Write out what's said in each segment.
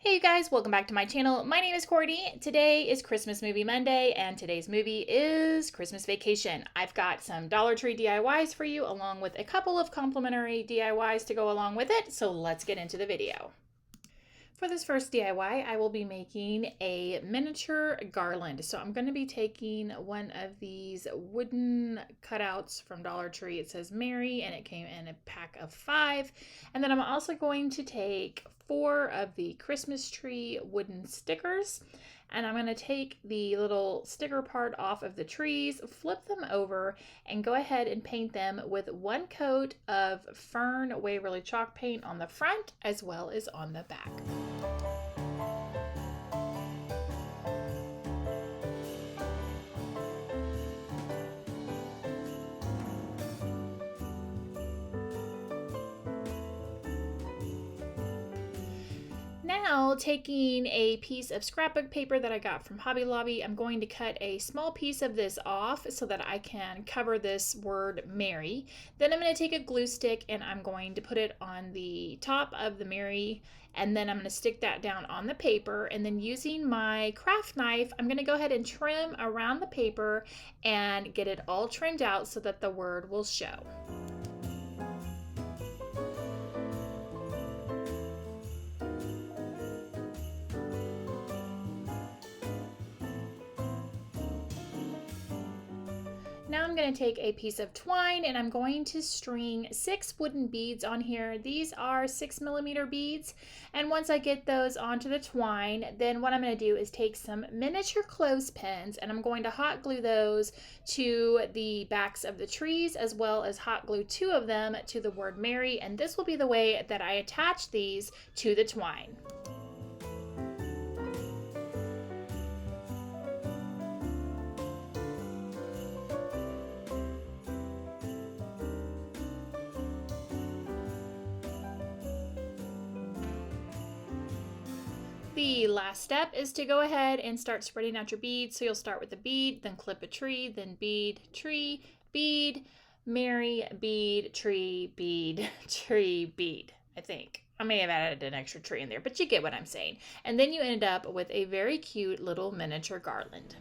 Hey you guys, welcome back to my channel. My name is Courtney. Today is Christmas Movie Monday and today's movie is Christmas Vacation. I've got some Dollar Tree DIYs for you along with a couple of complimentary DIYs to go along with it, so let's get into the video. For this first DIY, I will be making a miniature garland. So I'm going to be taking one of these wooden cutouts from Dollar Tree. It says Mary and it came in a pack of 5. And then I'm also going to take 4 of the Christmas tree wooden stickers. And I'm going to take the little sticker part off of the trees, flip them over, and go ahead and paint them with 1 coat of Fern Waverly chalk paint on the front as well as on the back. Now, taking a piece of scrapbook paper that I got from Hobby Lobby, I'm going to cut a small piece of this off so that I can cover this word Mary. Then I'm going to take a glue stick and I'm going to put it on the top of the Mary, and then I'm going to stick that down on the paper, and then using my craft knife, I'm going to go ahead and trim around the paper and get it all trimmed out so that the word will show. Now I'm going to take a piece of twine and I'm going to string 6 wooden beads on here. These are 6mm beads, and once I get those onto the twine, then what I'm going to do is take some miniature clothespins and I'm going to hot glue those to the backs of the trees, as well as hot glue 2 of them to the word Mary, and this will be the way that I attach these to the twine. The last step is to go ahead and start spreading out your beads. So you'll start with a bead, then clip a tree, then bead, tree, bead, Mary, bead, tree, bead, tree, bead, I think. I may have added an extra tree in there, but you get what I'm saying. And then you end up with a very cute little miniature garland.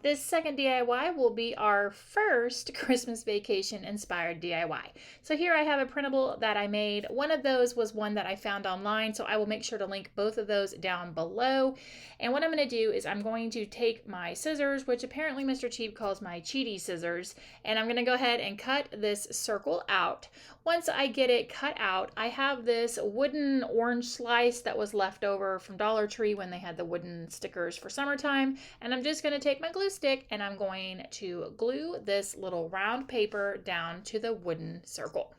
This second DIY will be our first Christmas Vacation inspired DIY. So here I have a printable that I made. One of those was one that I found online, so I will make sure to link both of those down below. And what I'm going to do is I'm going to take my scissors, which apparently Mr. Cheap calls my cheaty scissors, and I'm going to go ahead and cut this circle out. Once I get it cut out, I have this wooden orange slice that was left over from Dollar Tree when they had the wooden stickers for summertime, and I'm just going to take my glue stick and I'm going to glue this little round paper down to the wooden circle.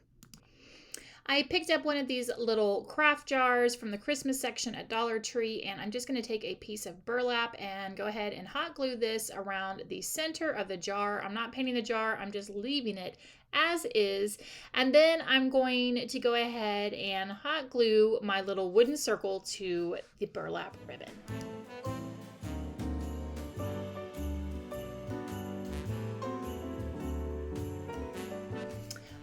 I picked up one of these little craft jars from the Christmas section at Dollar Tree, and I'm just going to take a piece of burlap and go ahead and hot glue this around the center of the jar. I'm not painting the jar, I'm just leaving it as is. And then I'm going to go ahead and hot glue my little wooden circle to the burlap ribbon.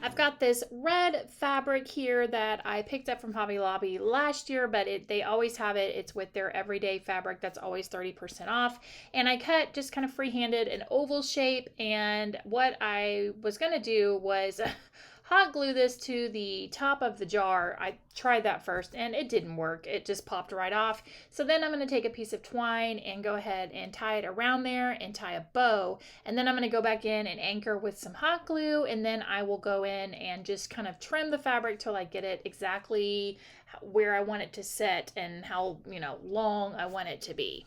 I've got this red fabric here that I picked up from Hobby Lobby last year, but they always have it. It's with their everyday fabric that's always 30% off. And I cut just kind of freehanded an oval shape, and what I was going to do was hot glue this to the top of the jar. I tried that first and it didn't work. It just popped right off. So then I'm going to take a piece of twine and go ahead and tie it around there and tie a bow. And then I'm going to go back in and anchor with some hot glue, and then I will go in and just kind of trim the fabric till I get it exactly where I want it to sit and how, long I want it to be.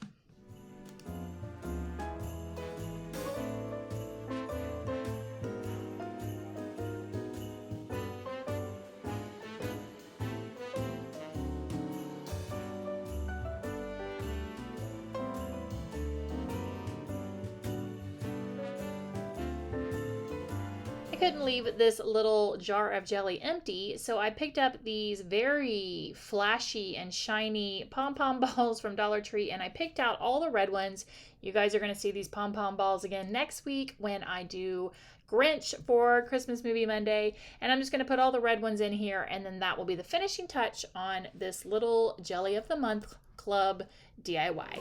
I couldn't leave this little jar of jelly empty, so I picked up these very flashy and shiny pom-pom balls from Dollar Tree, and I picked out all the red ones. You guys are going to see these pom-pom balls again next week when I do Grinch for Christmas Movie Monday, and I'm just going to put all the red ones in here, and then that will be the finishing touch on this little Jelly of the Month Club DIY.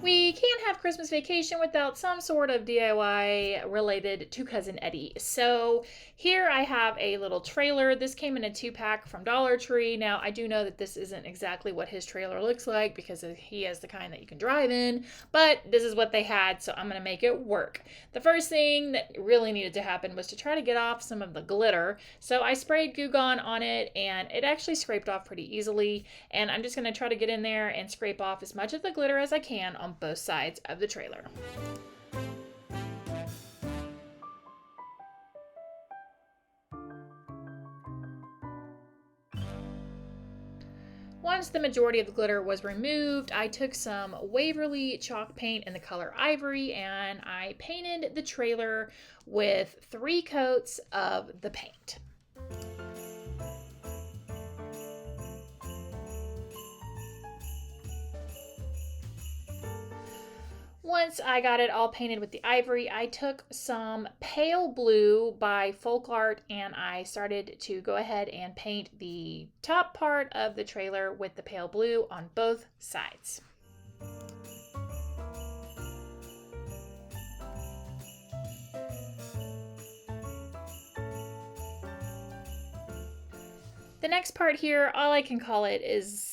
We can't have Christmas Vacation without some sort of DIY related to Cousin Eddie. So here I have a little trailer. This came in a 2-pack from Dollar Tree. Now I do know that this isn't exactly what his trailer looks like because he has the kind that you can drive in, but this is what they had, so I'm going to make it work. The first thing that really needed to happen was to try to get off some of the glitter. So I sprayed Goo Gone on it, and it actually scraped off pretty easily, and I'm just going to try to get in there and scrape off as much of the glitter as I can on both sides of the trailer. Once the majority of the glitter was removed, I took some Waverly chalk paint in the color Ivory, and I painted the trailer with 3 coats of the paint. Once I got it all painted with the ivory, I took some pale blue by Folk Art, and I started to go ahead and paint the top part of the trailer with the pale blue on both sides. The next part here, all I can call it is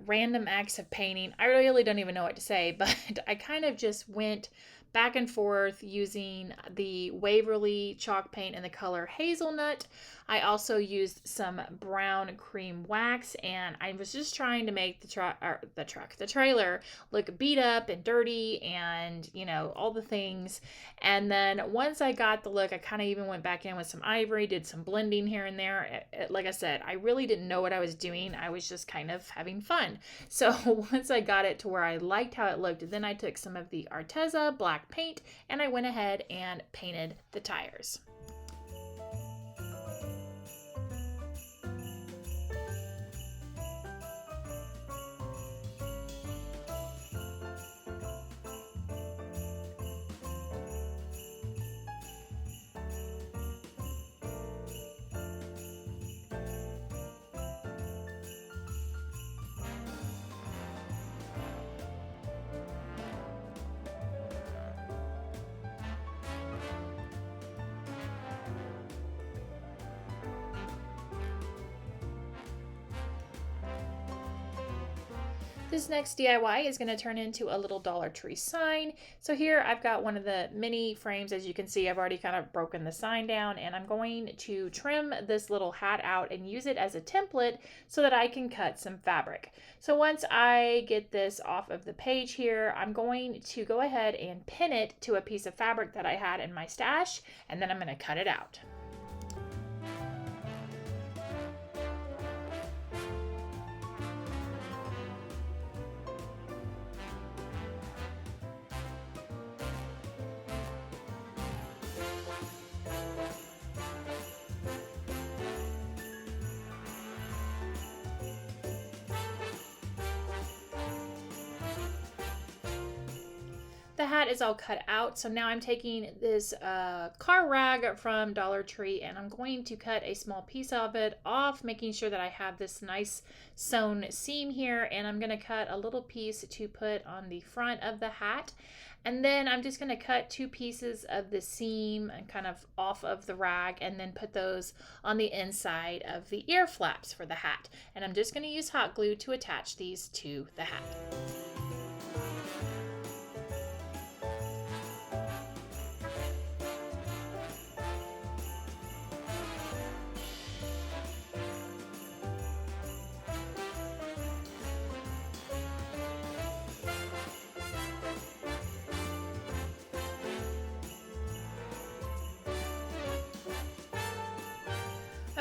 random acts of painting. I really don't even know what to say, but I kind of just went back and forth using the Waverly chalk paint in the color Hazelnut. I also used some brown cream wax, and I was just trying to make the trailer look beat up and dirty and, you know, all the things. And then once I got the look, I kind of even went back in with some ivory, did some blending here and there. Like I said, I really didn't know what I was doing. I was just kind of having fun. So once I got it to where I liked how it looked, then I took some of the Arteza black paint and I went ahead and painted the tires. This next DIY is going to turn into a little Dollar Tree sign. So here I've got one of the mini frames. As you can see, I've already kind of broken the sign down, and I'm going to trim this little hat out and use it as a template so that I can cut some fabric. So once I get this off of the page here, I'm going to go ahead and pin it to a piece of fabric that I had in my stash, and then I'm going to cut it out. The hat is all cut out, so now I'm taking this car rag from Dollar Tree and I'm going to cut a small piece of it off, making sure that I have this nice sewn seam here, and I'm going to cut a little piece to put on the front of the hat. And then I'm just going to cut 2 pieces of the seam and kind of off of the rag and then put those on the inside of the ear flaps for the hat. And I'm just going to use hot glue to attach these to the hat.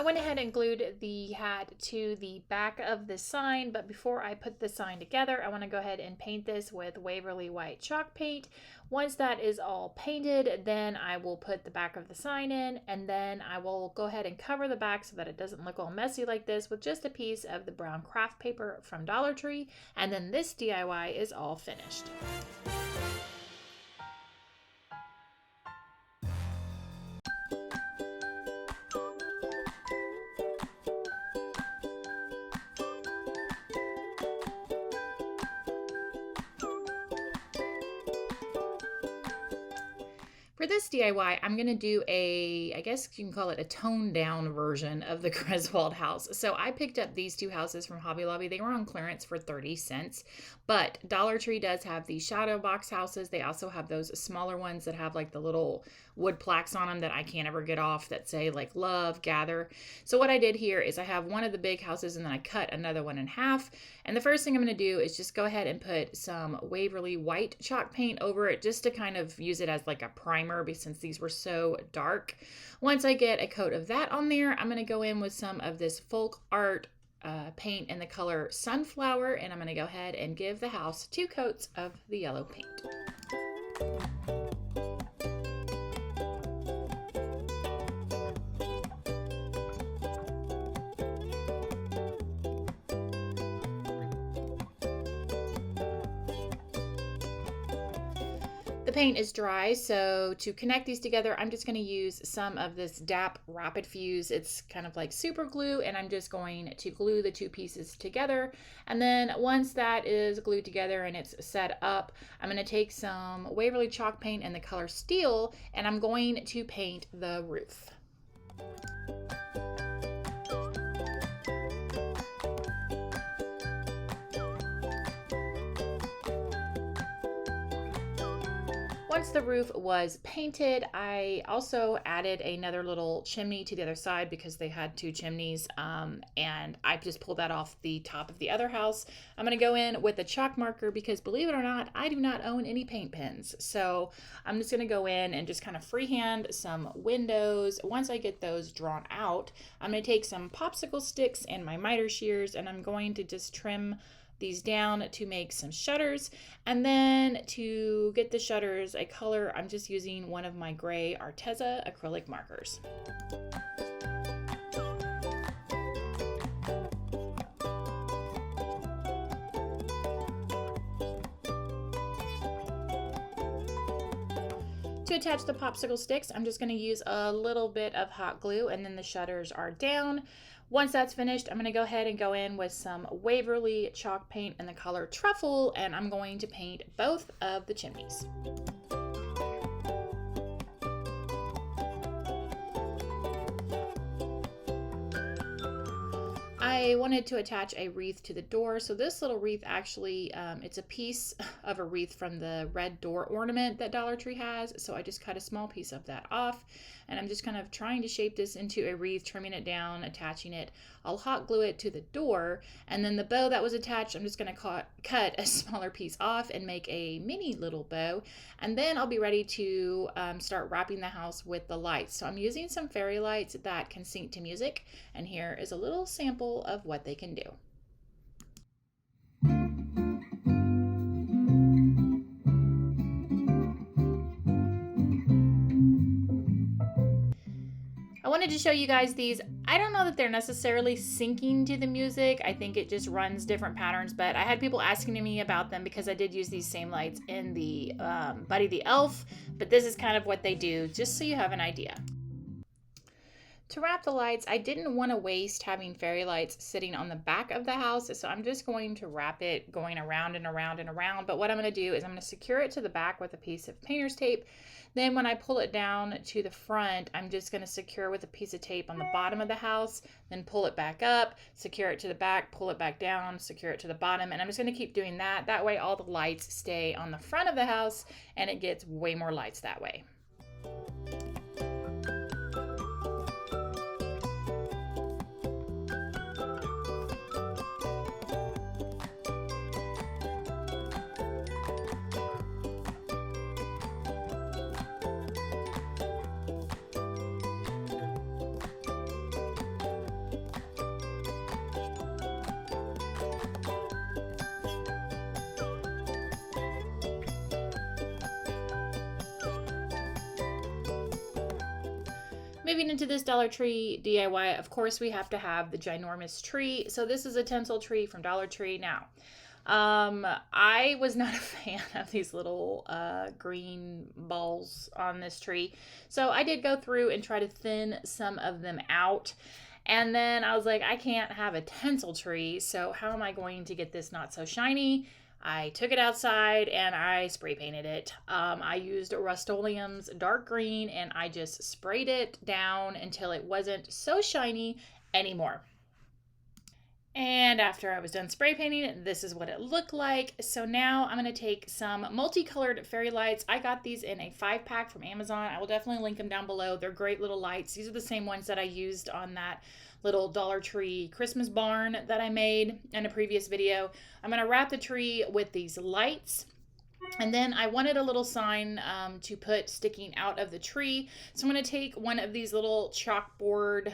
I went ahead and glued the hat to the back of the sign, but before I put the sign together, I want to go ahead and paint this with Waverly White chalk paint. Once that is all painted, then I will put the back of the sign in, and then I will go ahead and cover the back so that it doesn't look all messy like this with just a piece of the brown craft paper from Dollar Tree, and then this DIY is all finished. For this DIY, I'm going to do I guess you can call it a toned down version of the Griswold house. So I picked up these two houses from Hobby Lobby. They were on clearance for 30 cents, but Dollar Tree does have these shadow box houses. They also have those smaller ones that have like the little wood plaques on them that I can't ever get off that say like love, gather. So what I did here is I have one of the big houses and then I cut another one in half. And the first thing I'm going to do is just go ahead and put some Waverly White chalk paint over it just to kind of use it as like a primer since these were so dark. Once I get a coat of that on there, I'm going to go in with some of this folk art paint in the color Sunflower, and I'm going to go ahead and give the house 2 coats of the yellow paint. The paint is dry, so to connect these together, I'm just going to use some of this DAP Rapid Fuse. It's kind of like super glue, and I'm just going to glue the 2 pieces together. And then once that is glued together and it's set up, I'm going to take some Waverly chalk paint in the color Steel, and I'm going to paint the roof. Once the roof was painted, I also added another little chimney to the other side because they had 2 chimneys, and I just pulled that off the top of the other house. I'm going to go in with a chalk marker because, believe it or not, I do not own any paint pens. So I'm just going to go in and just kind of freehand some windows. Once I get those drawn out, I'm going to take some popsicle sticks and my miter shears, and I'm going to just trim these down to make some shutters. And then to get the shutters a color, I'm just using one of my gray Arteza acrylic markers. To attach the popsicle sticks, I'm just going to use a little bit of hot glue, and then the shutters are down. Once that's finished, I'm going to go ahead and go in with some Waverly chalk paint in the color Truffle, and I'm going to paint both of the chimneys. I wanted to attach a wreath to the door, so this little wreath actually, it's a piece of a wreath from the red door ornament that Dollar Tree has, so I just cut a small piece of that off, and I'm just kind of trying to shape this into a wreath, trimming it down, attaching it. I'll hot glue it to the door, and then the bow that was attached, I'm just going to cut a smaller piece off and make a mini little bow, and then I'll be ready to start wrapping the house with the lights. So I'm using some fairy lights that can sync to music, and here is a little sample of what they can do. I wanted to show you guys these. I don't know that they're necessarily syncing to the music. I think it just runs different patterns, but I had people asking me about them because I did use these same lights in the Buddy the Elf, but this is kind of what they do, just so you have an idea. To wrap the lights, I didn't want to waste having fairy lights sitting on the back of the house, so I'm just going to wrap it going around and around and around. But what I'm going to do is I'm going to secure it to the back with a piece of painter's tape. Then when I pull it down to the front, I'm just going to secure with a piece of tape on the bottom of the house, then pull it back up, secure it to the back, pull it back down, secure it to the bottom, and I'm just going to keep doing that. That way all the lights stay on the front of the house, and it gets way more lights that way. Moving into this Dollar Tree DIY, of course, we have to have the ginormous tree. So this is a tinsel tree from Dollar Tree. Now, I was not a fan of these little green balls on this tree. So I did go through and try to thin some of them out. And then I was like, I can't have a tinsel tree, so how am I going to get this not so shiny? I took it outside and I spray painted it. I used Rust-Oleum's dark green and I just sprayed it down until it wasn't so shiny anymore. And after I was done spray painting, this is what it looked like. So now I'm going to take some multicolored fairy lights. I got these in a 5-pack from Amazon. I will definitely link them down below. They're great little lights. These are the same ones that I used on that little Dollar Tree Christmas barn that I made in a previous video. I'm going to wrap the tree with these lights. And then I wanted a little sign to put sticking out of the tree. So I'm going to take one of these little chalkboard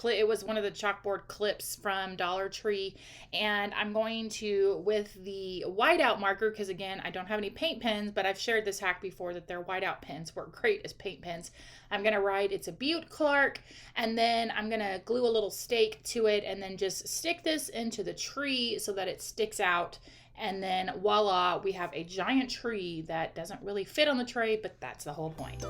it was one of the chalkboard clips from Dollar Tree, and I'm going to, with the whiteout marker, because again, I don't have any paint pens, but I've shared this hack before that their whiteout pens work great as paint pens. I'm going to write "It's a Beaut, Clark," and then I'm going to glue a little stake to it and then just stick this into the tree so that it sticks out. And then voila, we have a giant tree that doesn't really fit on the tray, but that's the whole point.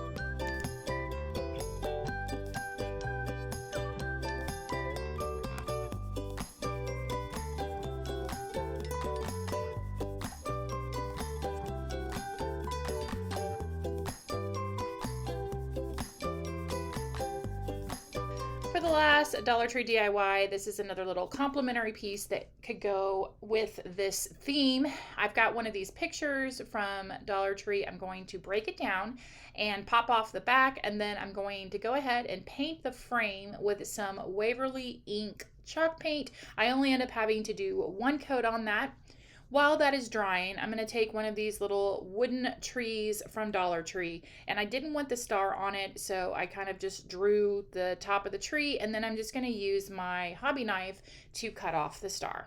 For the last Dollar Tree DIY, this is another little complimentary piece that could go with this theme. I've got one of these pictures from Dollar Tree. I'm going to break it down and pop off the back, and then I'm going to go ahead and paint the frame with some Waverly ink chalk paint. I only end up having to do one coat on that. While that is drying, I'm going to take one of these little wooden trees from Dollar Tree, and I didn't want the star on it, so I kind of just drew the top of the tree, and then I'm just going to use my hobby knife to cut off the star.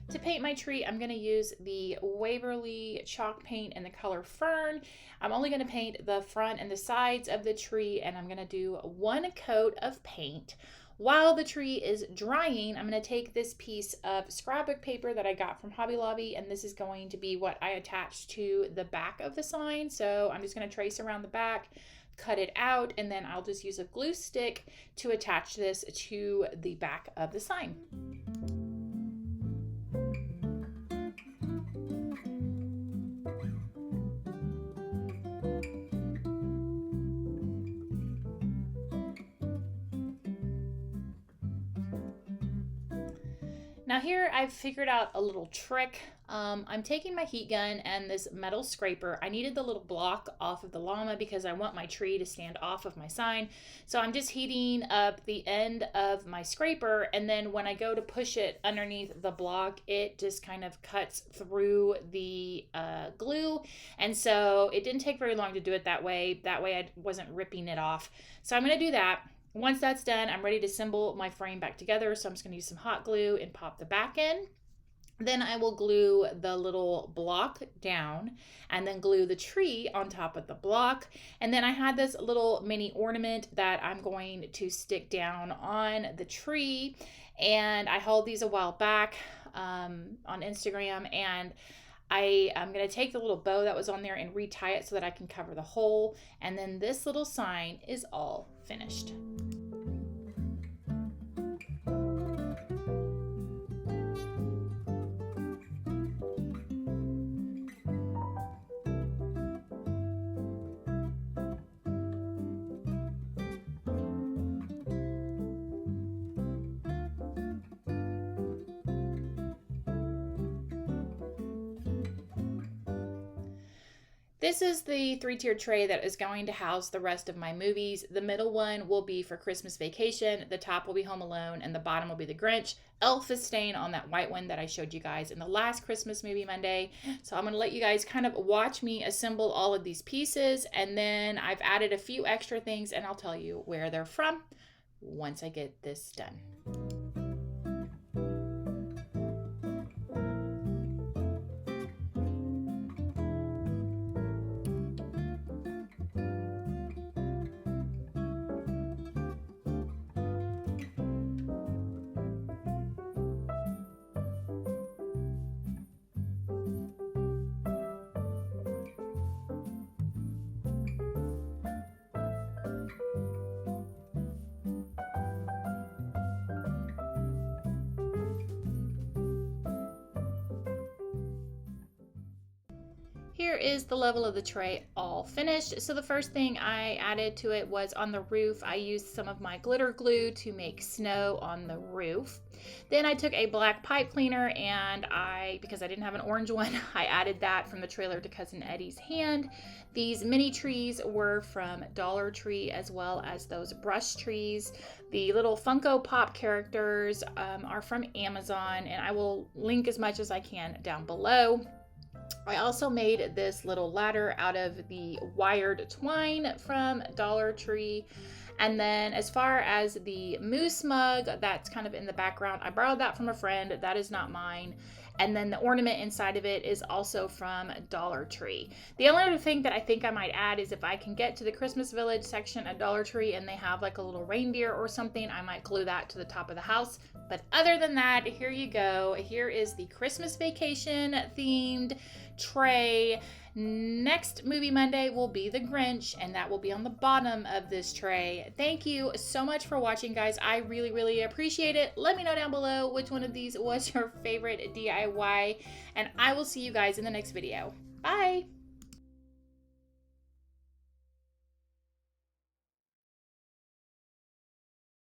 To paint my tree, I'm going to use the Waverly chalk paint in the color Fern. I'm only going to paint the front and the sides of the tree, and I'm going to do one coat of paint. While the tree is drying, I'm going to take this piece of scrapbook paper that I got from Hobby Lobby, and this is going to be what I attach to the back of the sign. So I'm just going to trace around the back, cut it out, and then I'll just use a glue stick to attach this to the back of the sign. Now here I've figured out a little trick. I'm taking my heat gun and this metal scraper. I needed the little block off of the llama because I want my tree to stand off of my sign. So I'm just heating up the end of my scraper, and then when I go to push it underneath the block, it just kind of cuts through the glue. And so it didn't take very long to do it that way. That way I wasn't ripping it off. So I'm going to do that. Once that's done, I'm ready to assemble my frame back together. So I'm just going to use some hot glue and pop the back in. Then I will glue the little block down and then glue the tree on top of the block. And then I had this little mini ornament that I'm going to stick down on the tree. And I hauled these a while back on Instagram, and I'm going to take the little bow that was on there and retie it so that I can cover the hole. And then this little sign is all finished. This is the 3-tier tray that is going to house the rest of my movies. The middle one will be for Christmas Vacation, the top will be Home Alone, and the bottom will be The Grinch. Elf is staying on that white one that I showed you guys in the last Christmas Movie Monday. So I'm going to let you guys kind of watch me assemble all of these pieces, and then I've added a few extra things, and I'll tell you where they're from once I get this done. Here is the level of the tray all finished. So the first thing I added to it was on the roof. I used some of my glitter glue to make snow on the roof. Then I took a black pipe cleaner and because I didn't have an orange one, I added that from the trailer to Cousin Eddie's hand. These mini trees were from Dollar Tree, as well as those brush trees. The little Funko Pop characters are from Amazon, and I will link as much as I can down below. I also made this little ladder out of the wired twine from Dollar Tree. And then as far as the moose mug, that's kind of in the background, I borrowed that from a friend. That is not mine. And then the ornament inside of it is also from Dollar Tree. The only other thing that I think I might add is if I can get to the Christmas Village section at Dollar Tree and they have like a little reindeer or something, I might glue that to the top of the house. But other than that, here you go. Here is the Christmas Vacation themed tray. Next Movie Monday will be the Grinch, and that will be on the bottom of this tray. Thank you so much for watching, guys. I really, really appreciate it. Let me know down below which one of these was your favorite DIY, and I will see you guys in the next video. Bye!